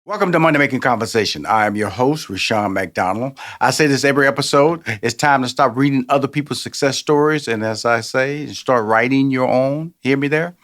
Welcome to Money Making Conversation. I am your host, Rushion McDonald. I say this every episode. It's time to stop reading other people's success stories. And as I say, start writing your own. Hear me there?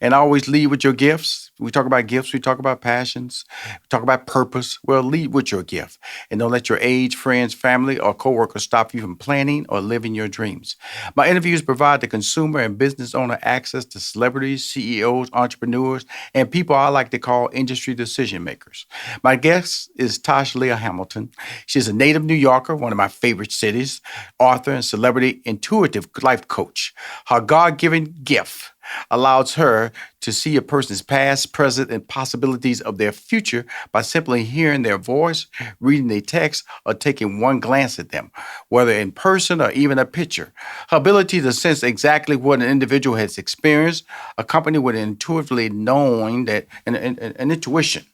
And I always lead with your gifts. We talk about gifts. We talk about passions. We talk about purpose. Well, lead with your gift. And don't let your age, friends, family, or coworkers stop you from planning or living your dreams. My interviews provide the consumer and business owner access to celebrities, CEOs, entrepreneurs, and people I like to call industry decision makers. My guest is Taj Leah Hamilton. She's a native New Yorker, one of my favorite cities, author and celebrity intuitive life coach. Her God-given gift allows her to see a person's past, present, and possibilities of their future by simply hearing their voice, reading their text, or taking one glance at them, whether in person or even a picture. Her ability to sense exactly what an individual has experienced, accompanied with intuitively knowing that an intuition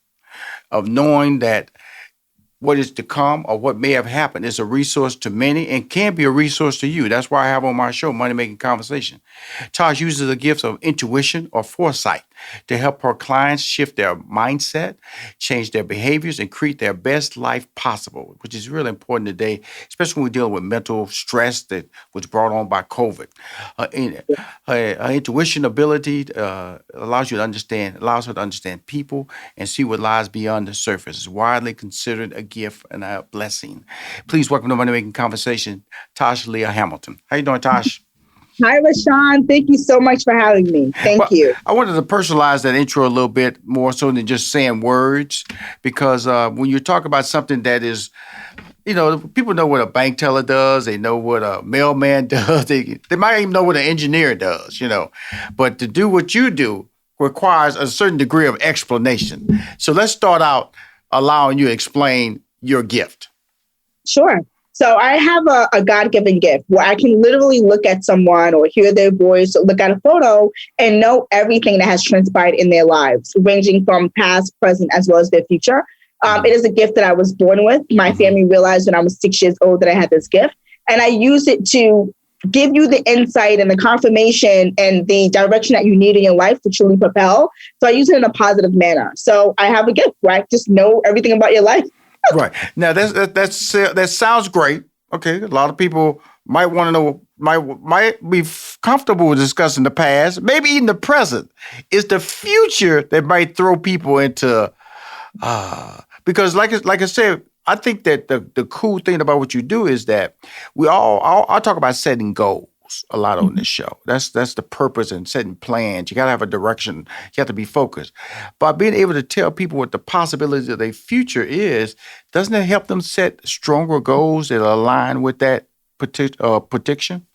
of knowing that what is to come or what may have happened is a resource to many and can be a resource to you. That's why I have on my show, Money Making Conversation. Taj uses the gifts of intuition or foresight to help her clients shift their mindset, change their behaviors, and create their best life possible, which is really important today, especially when we're dealing with mental stress that was brought on by COVID. Her intuition ability allows her to understand people and see what lies beyond the surface. It's widely considered a gift and a blessing. Please welcome to Money Making Conversation, Taj Leah Hamilton. How you doing, Taj? Hi, Rushion. Thank you so much for having me. Thank you. I wanted to personalize that intro a little bit more so than just saying words, because when you talk about something that is, people know what a bank teller does. They know what a mailman does. They might even know what an engineer does, But to do what you do requires a certain degree of explanation. So let's start out allowing you to explain your gift. Sure. So I have a God-given gift where I can literally look at someone or hear their voice or look at a photo and know everything that has transpired in their lives, ranging from past, present, as well as their future. It is a gift that I was born with. My family realized when I was 6 years old that I had this gift, and I use it to give you the insight and the confirmation and the direction that you need in your life to truly propel. So I use it in a positive manner. So I have a gift where I just know everything about your life. Right. Now, that sounds great. Okay. A lot of people might want to know, might be comfortable with discussing the past, maybe even the present. It's the future that might throw people into, because like I said, I think that the cool thing about what you do is that I talk about setting goals a lot on this show. That's the purpose in setting plans. You got to have a direction. You have to be focused. By being able to tell people what the possibilities of their future is, doesn't it help them set stronger goals that align with that prediction?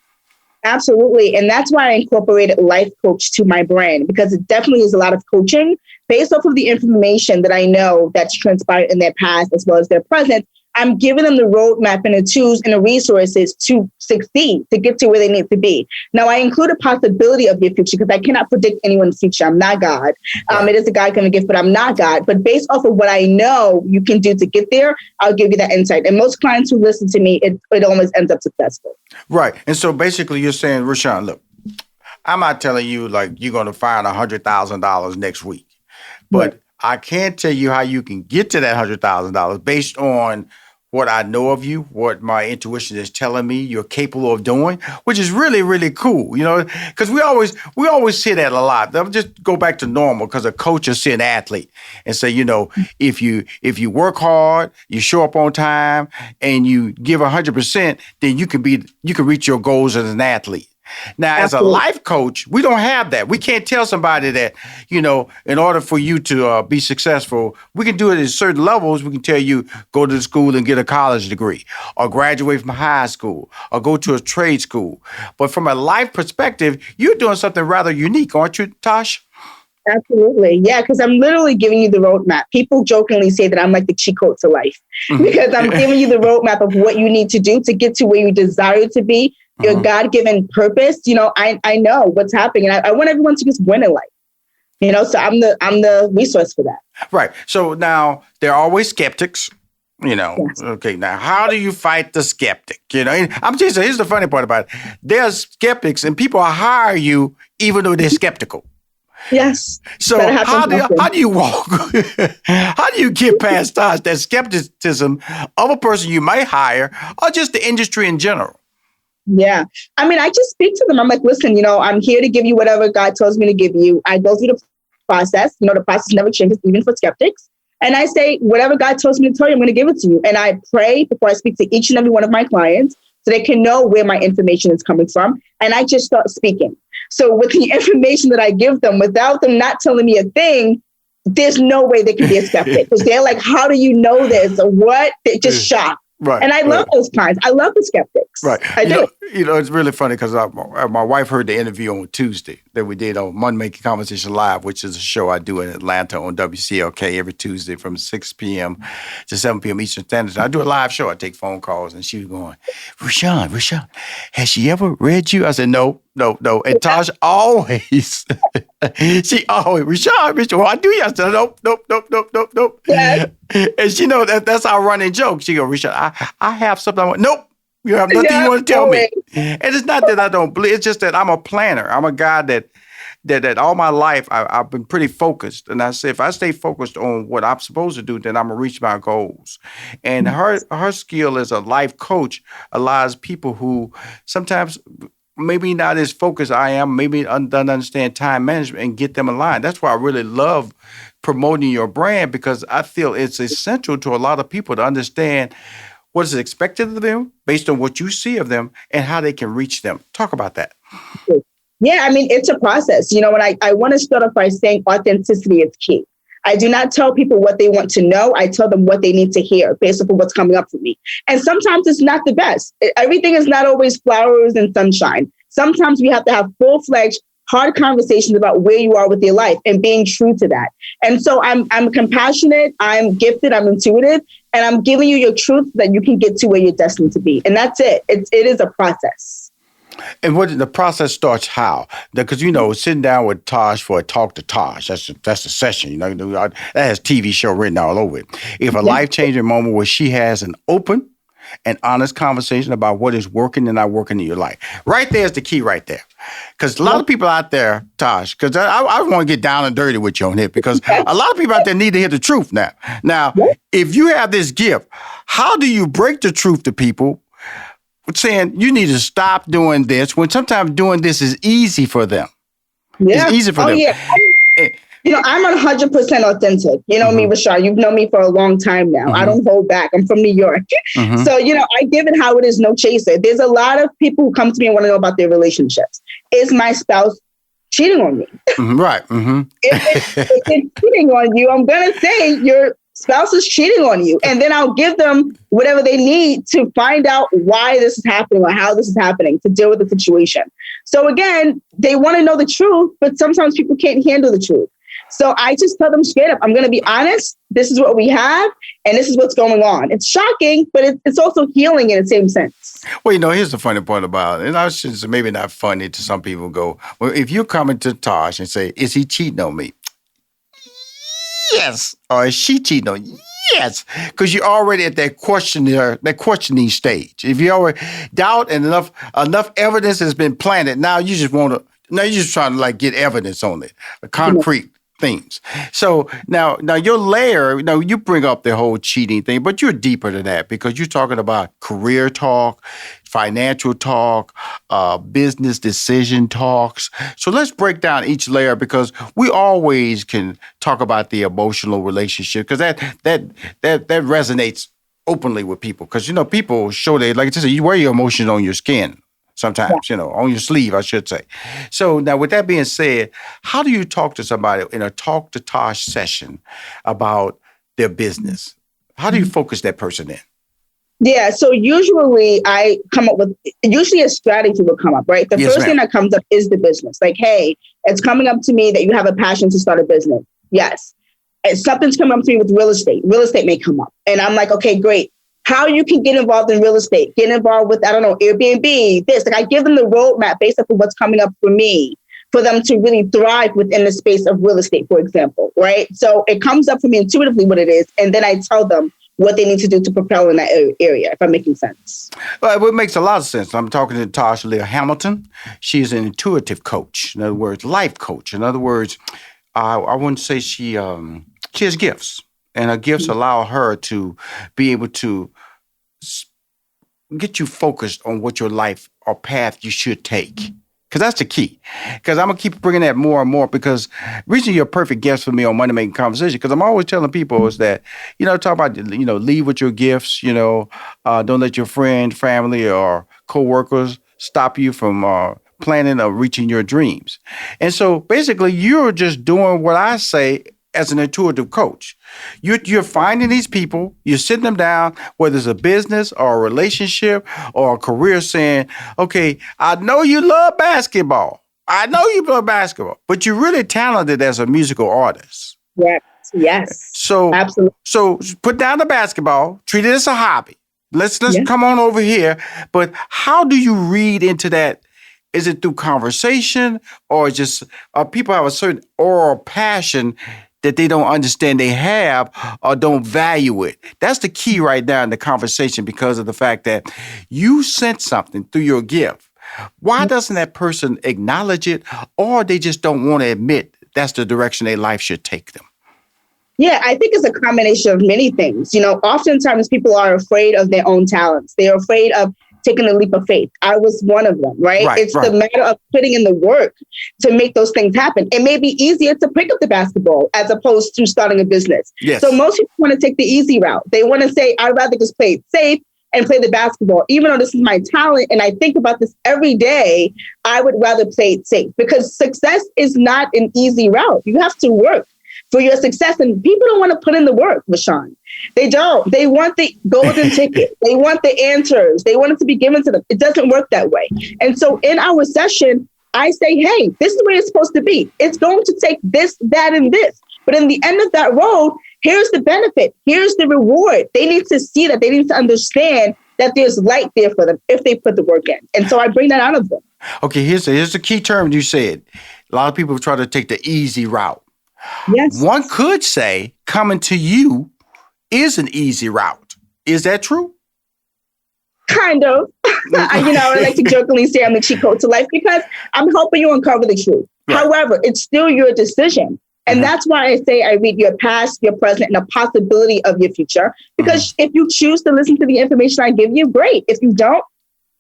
Absolutely. And that's why I incorporated life coach to my brand, because it definitely is a lot of coaching based off of the information that I know that's transpired in their past as well as their present. I'm giving them the roadmap and the tools and the resources to succeed, to get to where they need to be. Now, I include a possibility of your future because I cannot predict anyone's future. I'm not God. It is a God-given gift, but I'm not God. But based off of what I know you can do to get there, I'll give you that insight. And most clients who listen to me, it almost ends up successful. Right. And so basically you're saying, Rushion, look, I'm not telling you like you're going to find $100,000 next week, but right. I can't tell you how you can get to that $100,000 based on what I know of you, what my intuition is telling me you're capable of doing, which is really, really cool, because we always say that a lot. I'll just go back to normal, because a coach will see an athlete and say, if you work hard, you show up on time, and you give 100%, then you can reach your goals as an athlete. Now, Absolutely. As a life coach, we don't have that. We can't tell somebody that, in order for you to be successful, we can do it at certain levels. We can tell you, go to school and get a college degree, or graduate from high school, or go to a trade school. But from a life perspective, you're doing something rather unique, aren't you, Tash? Absolutely. Yeah, because I'm literally giving you the roadmap. People jokingly say that I'm like the cheat code to life, because I'm giving you the roadmap of what you need to do to get to where you desire to be. Your God-given purpose, I know what's happening. And I want everyone to just win in life. So I'm the resource for that. Right. So now there are always skeptics, Yes. Okay, now how do you fight the skeptic? Here's the funny part about it. There's skeptics and people hire you even though they're skeptical. Yes. So that happens often. how do you walk? How do you get past that skepticism of a person you might hire or just the industry in general? Yeah. I mean, I just speak to them. I'm like, listen, I'm here to give you whatever God tells me to give you. I go through the process. The process never changes, even for skeptics. And I say, whatever God tells me to tell you, I'm going to give it to you. And I pray before I speak to each and every one of my clients so they can know where my information is coming from. And I just start speaking. So with the information that I give them, without them not telling me a thing, there's no way they can be a skeptic, because they're like, how do you know this? Or what? They're just shocked. Right. And I love those clients. I love the skeptics. Right. I do. It's really funny because my wife heard the interview on Tuesday that we did on Monday Making Conversation Live, which is a show I do in Atlanta on WCLK every Tuesday from 6 p.m. to 7 p.m. Eastern Standard Time. I do a live show. I take phone calls, and she was going, Rushion, has she ever read you? I said, no. And Taj always, she always, Rushion, I do you? I said, nope. Yes. And she knows that's our running joke. She goes, Rushion, I have something I want. Nope. You have nothing you want to tell me. And it's not that I don't believe. It's just that I'm a planner. I'm a guy that all my life I've been pretty focused. And I say if I stay focused on what I'm supposed to do, then I'm gonna reach my goals. And her skill as a life coach allows people who sometimes maybe not as focused as I am, maybe don't understand time management, and get them aligned. That's why I really love promoting your brand, because I feel it's essential to a lot of people to understand what is expected of them based on what you see of them and how they can reach them. Talk about that. Yeah, I mean, it's a process. When I want to start off by saying authenticity is key. I do not tell people what they want to know. I tell them what they need to hear based on what's coming up for me. And sometimes it's not the best. Everything is not always flowers and sunshine. Sometimes we have to have full-fledged, hard conversations about where you are with your life and being true to that. And so I'm compassionate, I'm gifted, I'm intuitive, and I'm giving you your truth so that you can get to where you're destined to be. And that's it. It is a process. And what the process starts how? Because, sitting down with Tash for a talk to Tash, that's the session, that has TV show written all over it. If a life-changing moment where she has an open and honest conversation about what is working and not working in your life. Right there is the key right there. Because a lot of people out there, Tash, because I want to get down and dirty with you on it, because a lot of people out there need to hear the truth now. Now, if you have this gift, how do you break the truth to people saying you need to stop doing this when sometimes doing this is easy for them? Yeah. It's easy for them. Yeah. I'm 100% authentic. Me, Rashad, you've known me for a long time now. I don't hold back. I'm from New York. So, I give it how it is, no chaser. There's a lot of people who come to me and want to know about their relationships. Is my spouse cheating on me? Right. If it's cheating on you, I'm going to say your spouse is cheating on you. And then I'll give them whatever they need to find out why this is happening or how this is happening to deal with the situation. So again, they want to know the truth, but sometimes people can't handle the truth. So I just tell them straight up, I'm going to be honest. This is what we have, and this is what's going on. It's shocking, but it's also healing in the same sense. Well, here's the funny part about it. And I should say maybe not funny to some people go, well, if you come into Tash and say, is he cheating on me? Yes. Or is she cheating on you? Yes. Because you're already at that questioning stage. If you already doubt and enough evidence has been planted, now you just you're just trying to get evidence on it, concrete things. So now your layer, you bring up the whole cheating thing, but you're deeper than that, because you're talking about career talk, financial talk, business decision talks. So let's break down each layer, because we always can talk about the emotional relationship, because that resonates openly with people, because people show you wear your emotions on your skin. Sometimes, on your sleeve, I should say. So now, with that being said, how do you talk to somebody in a Talk to Tash session about their business? How do you focus that person in? Yeah, so usually I come up with, a strategy will come up, right? The first thing that comes up is the business. Like, hey, it's coming up to me that you have a passion to start a business. Yes. And something's coming up to me with real estate. Real estate may come up. And I'm like, okay, great. How you can get involved in real estate, get involved with, Airbnb, this. I give them the roadmap based on what's coming up for me, for them to really thrive within the space of real estate, for example, right? So it comes up for me intuitively what it is. And then I tell them what they need to do to propel in that area, if I'm making sense. Well, it makes a lot of sense. I'm talking to Taj Leah Hamilton. She's an intuitive coach. In other words, life coach. In other words, I wouldn't say she has gifts, and her gifts allow her to be able to get you focused on what your life or path you should take. Because that's the key. Because I'm going to keep bringing that more and more, because reaching your perfect guest for me on Money Making Conversation, because I'm always telling people is that, talk about, lead with your gifts, don't let your friends, family, or coworkers stop you from planning or reaching your dreams. And so basically you're just doing what I say as an intuitive coach. You're finding these people, you're sitting them down, whether it's a business or a relationship or a career, saying, okay, I know you love basketball. I know you love basketball, but you're really talented as a musical artist. Yes. So, absolutely. So put down the basketball, treat it as a hobby. Let's come on over here. But how do you read into that? Is it through conversation, or just people have a certain oral passion that they don't understand they have or don't value it? That's the key right now in the conversation, because of the fact that you sent something through your gift. Why doesn't that person acknowledge it, or they just don't want to admit that's the direction their life should take them? Yeah, I think it's a combination of many things. Oftentimes people are afraid of their own talents. They're afraid of taking a leap of faith. I was one of them, right? It's the matter of putting in the work to make those things happen. It may be easier to pick up the basketball as opposed to starting a business. Yes. So most people want to take the easy route. They want to say, I'd rather just play it safe and play the basketball. Even though this is my talent and I think about this every day, I would rather play it safe, because success is not an easy route. You have to work for your success. And people don't want to put in the work, Rushion. They don't. They want the golden ticket. They want the answers. They want it to be given to them. It doesn't work that way. And so in our session, I say, hey, this is the way it's supposed to be. It's going to take this, that, and this. But in the end of that road, here's the benefit. Here's the reward. They need to see that. They need to understand that there's light there for them if they put the work in. And so I bring that out of them. Okay, here's the key term you said. A lot of people try to take the easy route. Yes. One could say coming to you is an easy route. Is that true? Kind of. I like to jokingly say I'm the cheat code to life, because I'm helping you uncover the truth. Right. However, it's still your decision. And that's why I say I read your past, your present, and the possibility of your future. Because if you choose to listen to the information I give you, great. If you don't,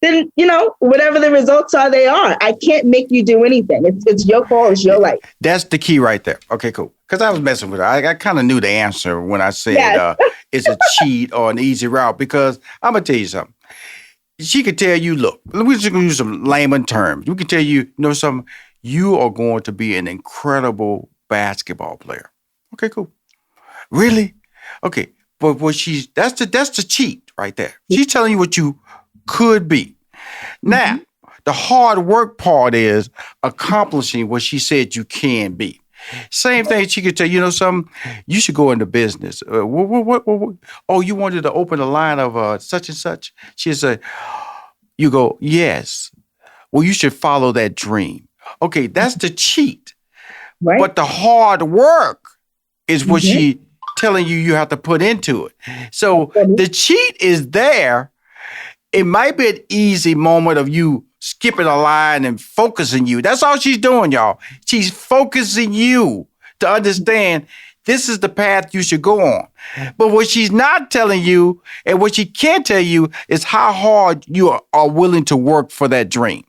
then, whatever the results are, they are. I can't make you do anything. It's your call. It's your life. That's the key right there. Okay, cool. Because I was messing with her. I kind of knew the answer when I said it's a cheat or an easy route. Because I'm going to tell you something. She could tell you, look, we're just going to use some layman terms. We could tell you, something. You are going to be an incredible basketball player. Okay, cool. Really? Okay. But that's the cheat right there. She's telling you what you could be. Now, the hard work part is accomplishing what she said you can be. Same thing, she could tell you, something, you should go into business. What? Oh, you wanted to open a line of such and such? She'd say, you go, yes. Well, you should follow that dream. Okay, that's the cheat. Right. But the hard work is what she telling you have to put into it. So the cheat is there. It might be an easy moment of you skipping a line and focusing you. That's all she's doing, y'all. She's focusing you to understand this is the path you should go on. But what she's not telling you, and what she can't tell you, is how hard you are willing to work for that dream.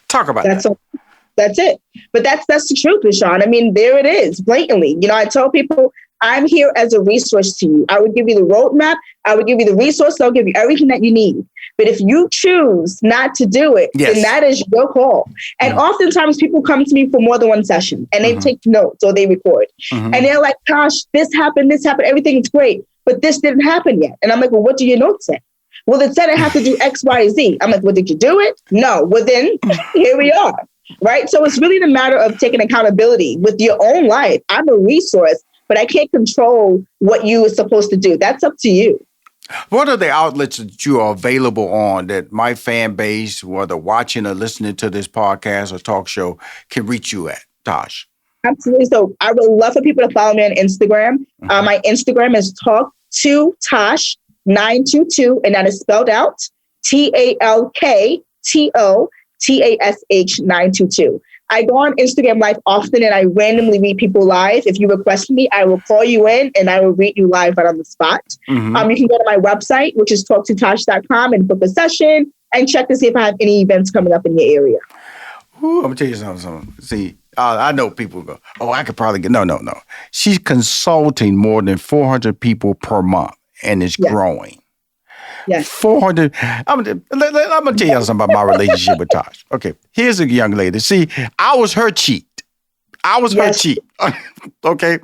Talk about that. That's it. But that's the truth, Rushion. I mean, there it is, blatantly. I tell people, I'm here as a resource to you. I would give you the roadmap. I would give you the resources. I'll give you everything that you need. But if you choose not to do it, then that is your call. And oftentimes people come to me for more than one session, and they take notes or they record. And they're like, Tash, this happened, everything's great, but this didn't happen yet. And I'm like, well, what do your notes say? Well, it said I have to do X, Y, Z. I'm like, well, did you do it? No. Well, then here we are. Right. So it's really the matter of taking accountability with your own life. I'm a resource, but I can't control what you are supposed to do. That's up to you. What are the outlets that you are available on that my fan base, whether watching or listening to this podcast or talk show, can reach you at, Tash? Absolutely. So I would love for people to follow me on Instagram. My Instagram is Talk to Tash 922, and that is spelled out TALKTOTASH 922. I go on Instagram Live often, and I randomly read people live. If you request me, I will call you in and I will read you live right on the spot. Mm-hmm. You can go to my website, which is talktotash.com, and book a session and check to see if I have any events coming up in your area. Ooh, I'm gonna tell you something. See, I know people go, oh, I could probably get no. She's consulting more than 400 people per month, and it's growing. Yes. 400. I'm gonna tell you something about my relationship with Tash. Okay, here's a young lady. See, I was her cheat. Her cheat. Okay,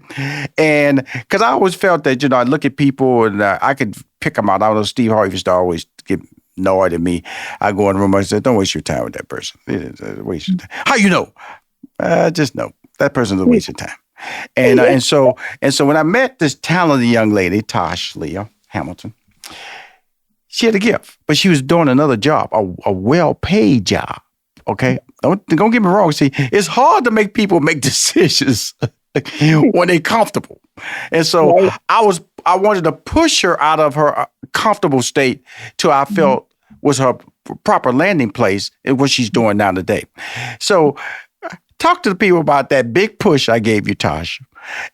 and because I always felt that I look at people and I could pick them out. I don't know. Steve Harvey used to always get annoyed at me. I go in the room. I said, "Don't waste your time with that person. Waste your time." How you know? Just know that person's a waste of time. And so when I met this talented young lady, Taj Leah Hamilton, she had a gift, but she was doing another job, a well-paid job. Okay, don't get me wrong. See, it's hard to make people make decisions when they're comfortable, and so I wanted to push her out of her comfortable state till I felt was her proper landing place in what she's doing now today. So, talk to the people about that big push I gave you, Tash.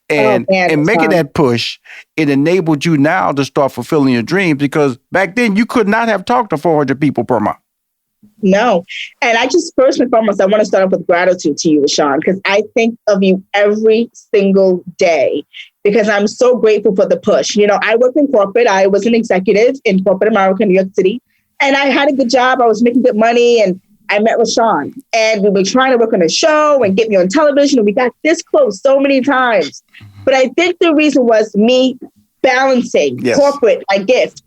And making that push, it enabled you now to start fulfilling your dreams, because back then you could not have talked to 400 people per month. No. And I just, first and foremost, I want to start off with gratitude to you, Rushion, because I think of you every single day, because I'm so grateful for the push. I worked in corporate. I was an executive in corporate America, New York City, and I had a good job. I was making good money, and I met Rushion, and we were trying to work on a show and get me on television, and we got this close so many times. But I think the reason was me balancing corporate, my gift.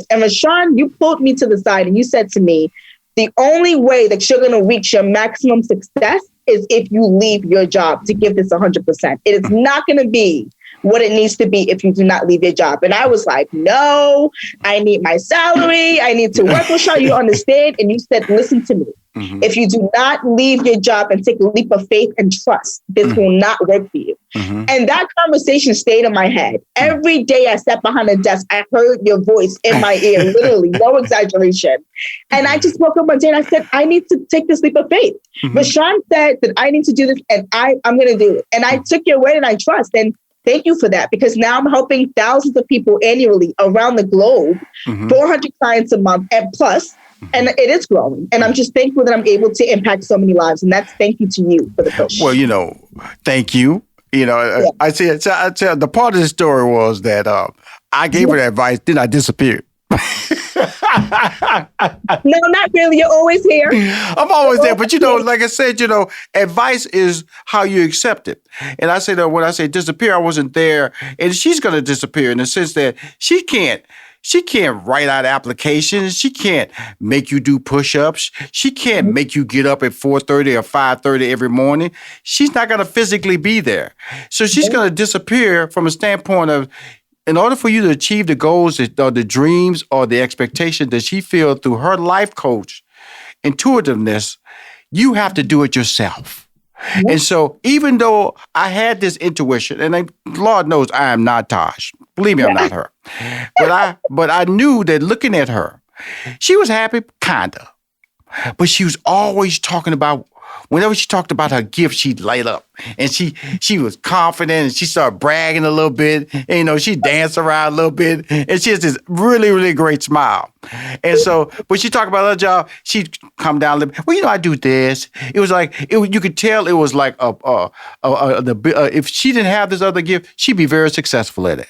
And Rushion, you pulled me to the side and you said to me, the only way that you're going to reach your maximum success is if you leave your job to give this 100%. It is not going to be what it needs to be if you do not leave your job. And I was like, no, I need my salary. I need to work with you. You understand? And you said, listen to me. Mm-hmm. If you do not leave your job and take a leap of faith and trust, this will not work for you. Mm-hmm. And that conversation stayed in my head. Every day I sat behind a desk, I heard your voice in my ear, literally, no exaggeration. And I just woke up one day and I said, I need to take this leap of faith. Mm-hmm. Rushion said that I need to do this, and I'm going to do it. And I took your word and I trust. And thank you for that, because now I'm helping thousands of people annually around the globe, 400 clients a month and plus. And it is growing. And I'm just thankful that I'm able to impact so many lives. And that's thank you to you for the push. Well, thank you. I said the part of the story was that I gave her that advice, then I disappeared. No, not really. You're always here. I'm always there. But, like I said, advice is how you accept it. And I say that when I say disappear, I wasn't there. And she's going to disappear in the sense that she can't write out applications. She can't make you do push-ups. She can't make you get up at 4:30 or 5:30 every morning. She's not going to physically be there. So she's going to disappear from a standpoint of, in order for you to achieve the goals or the dreams or the expectation that she feels through her life coach intuitiveness, you have to do it yourself. Mm-hmm. And so even though I had this intuition, and Lord knows I am not Tash. Believe me, I'm not her. But I knew that looking at her, she was happy, kinda. But she was always talking about, whenever she talked about her gift, she'd light up. And she was confident, and she started bragging a little bit. And, she danced around a little bit. And she has this really, really great smile. And so when she talked about her job, she'd come down a little bit. Well, I do this. It was like, you could tell it was like if she didn't have this other gift, she'd be very successful at it.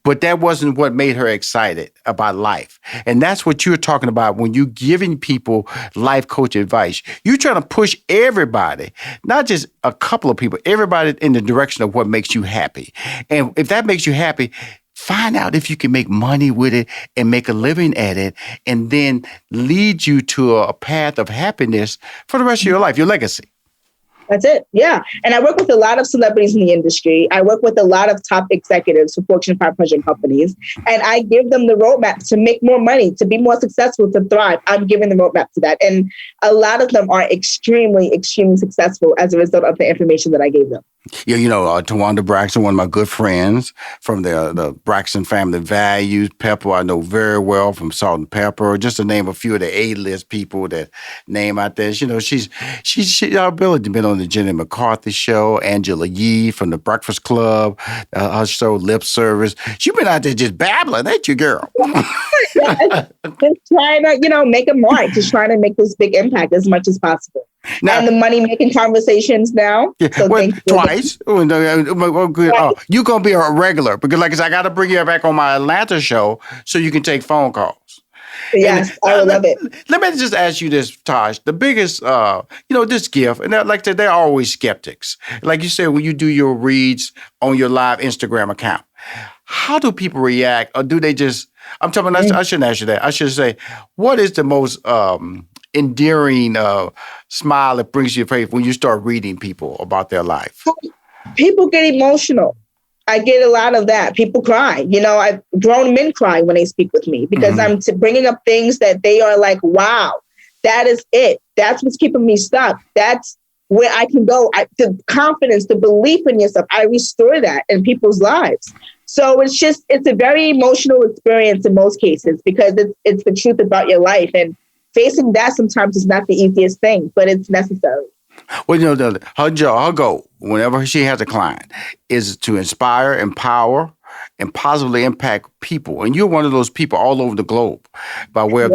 But that wasn't what made her excited about life. And that's what you're talking about when you're giving people life coach advice. You're trying to push everybody, not just a couple of people, everybody in the direction of what makes you happy. And if that makes you happy, find out if you can make money with it and make a living at it, and then lead you to a path of happiness for the rest of your life, your legacy. That's it. Yeah. And I work with a lot of celebrities in the industry. I work with a lot of top executives for Fortune 500 companies. And I give them the roadmap to make more money, to be more successful, to thrive. I'm giving the roadmap to that. And a lot of them are extremely, extremely successful as a result of the information that I gave them. Yeah, Tawanda Braxton, one of my good friends from the Braxton family values. Pepper, I know very well from Salt and Pepper. Just to name a few of the A-list people that name out there. She's our ability been on the Jenny McCarthy show, Angela Yee from the Breakfast Club, her show Lip Service. She's been out there just babbling, ain't you, girl? Just trying to, make a mark, just trying to make this big impact as much as possible. Now, and the money-making conversations now. Yeah, so twice. You're going to be a regular because, like I said, I got to bring you back on my Atlanta show so you can take phone calls. Yes, I would love it. Let me just ask you this, Taj. The biggest, this gift, and like I said, they're always skeptics. Like you said, when you do your reads on your live Instagram account, how do people react? Or do they just, I shouldn't ask you that. I should say, what is the most endearing smile that brings you faith when you start reading people about their life? People get emotional. I get a lot of that. People cry. Grown men cry when they speak with me because I'm bringing up things that they are like, wow, that is it. That's what's keeping me stuck. That's where I can go. The confidence, the belief in yourself, I restore that in people's lives. So it's a very emotional experience in most cases because it's the truth about your life. And facing that sometimes is not the easiest thing, but it's necessary. Well, her goal, whenever she has a client, is to inspire, empower, and positively impact people. And you're one of those people all over the globe by way of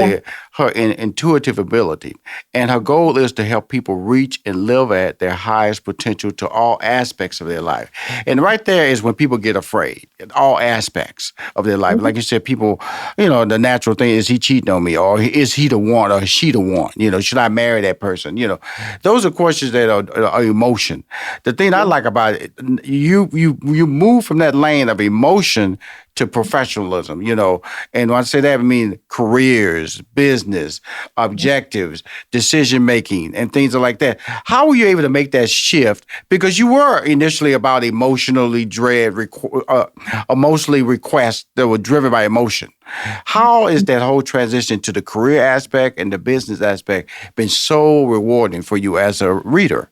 her intuitive ability. And her goal is to help people reach and live at their highest potential to all aspects of their life. And right there is when people get afraid in all aspects of their life. Like you said, people, the natural thing is he cheating on me, or is he the one, or is she the one? Should I marry that person? Those are questions that are emotion. The thing I like about it, you move from that lane of emotion to professionalism, and when I say that, I mean careers, business, objectives, decision-making, and things like that. How were you able to make that shift? Because you were initially about emotionally requests that were driven by emotion. How is that whole transition to the career aspect and the business aspect been so rewarding for you as a reader?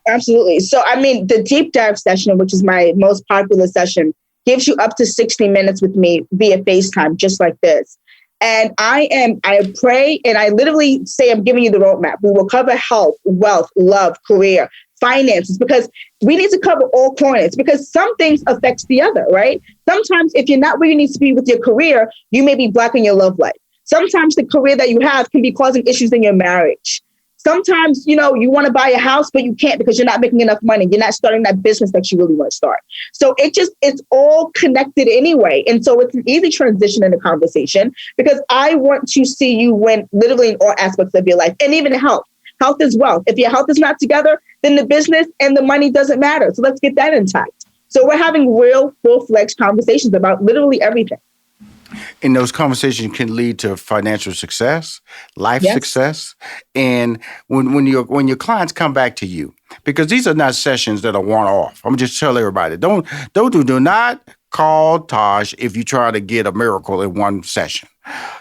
Absolutely. So, the deep dive session, which is my most popular session, gives you up to 60 minutes with me via FaceTime, just like this. And I pray and I literally say, I'm giving you the roadmap. We will cover health, wealth, love, career, finances, because we need to cover all corners because some things affect the other, right? Sometimes if you're not where you need to be with your career, you may be blocking your love life. Sometimes the career that you have can be causing issues in your marriage. Sometimes, you want to buy a house, but you can't because you're not making enough money. You're not starting that business that you really want to start. So it's all connected anyway. And so it's an easy transition in the conversation because I want to see you win literally in all aspects of your life and even health. Health is wealth. If your health is not together, then the business and the money doesn't matter. So let's get that intact. So we're having real full-fledged conversations about literally everything. And those conversations can lead to financial success, life success. And when your clients come back to you, because these are not sessions that are one-off. I'm just telling everybody, do not call Taj if you try to get a miracle in one session.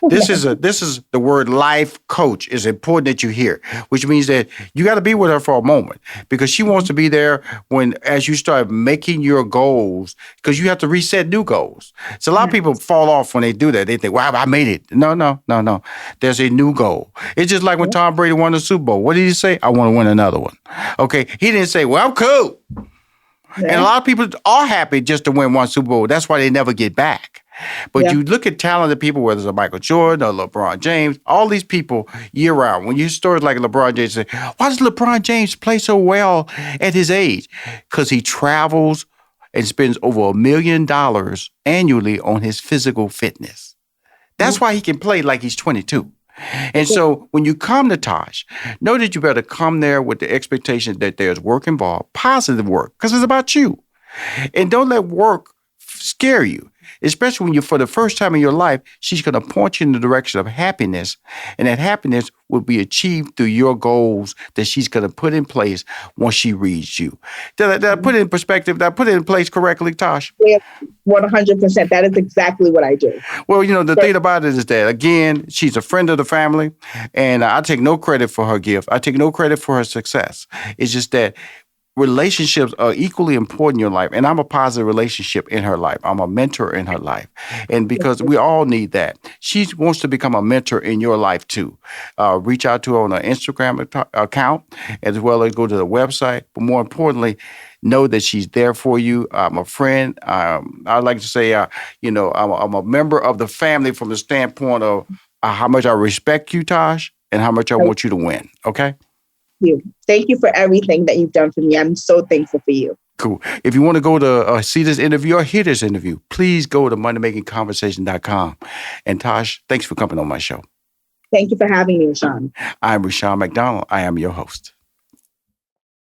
This is the word life coach is important that you hear, which means that you got to be with her for a moment because she wants to be there as you start making your goals, because you have to reset new goals. So a lot of people fall off when they do that. They think, wow, I made it. No. There's a new goal. It's just like when Tom Brady won the Super Bowl. What did he say? I want to win another one. Okay. He didn't say, well, I'm cool. Yeah. And a lot of people are happy just to win one Super Bowl. That's why they never get back. But you look at talented people, whether it's a Michael Jordan or LeBron James, all these people year round. When you stories like LeBron James say, why does LeBron James play so well at his age? Because he travels and spends over $1 million annually on his physical fitness. That's why he can play like he's 22. And so when you come to Taj, know that you better come there with the expectation that there's work involved, positive work, because it's about you. And don't let work scare you. especially when you're for the first time in your life, she's going to point you in the direction of happiness. And that happiness will be achieved through your goals that she's going to put in place once she reads you. Did I put it in perspective? Did I put it in place correctly, Tash? Yeah, 100%. That is exactly what I do. Well, the thing about it is that, again, she's a friend of the family, and I take no credit for her gift. I take no credit for her success. It's just that relationships are equally important in your life, and I'm a positive relationship in her life. I'm a mentor in her life, and because we all need that. She wants to become a mentor in your life too. Reach out to her on her Instagram account, as well as go to the website. But more importantly, know that she's there for you. I'm a friend. I like to say, I'm a member of the family from the standpoint of how much I respect you, Tash, and how much I want you to win. Okay. Thank you for everything that you've done for me. I'm so thankful for you. Cool. If you want to go to see this interview or hear this interview, please go to moneymakingconversation.com. And Tash, thanks for coming on my show. Thank you for having me, Rushion. I'm Rushion McDonald. I am your host.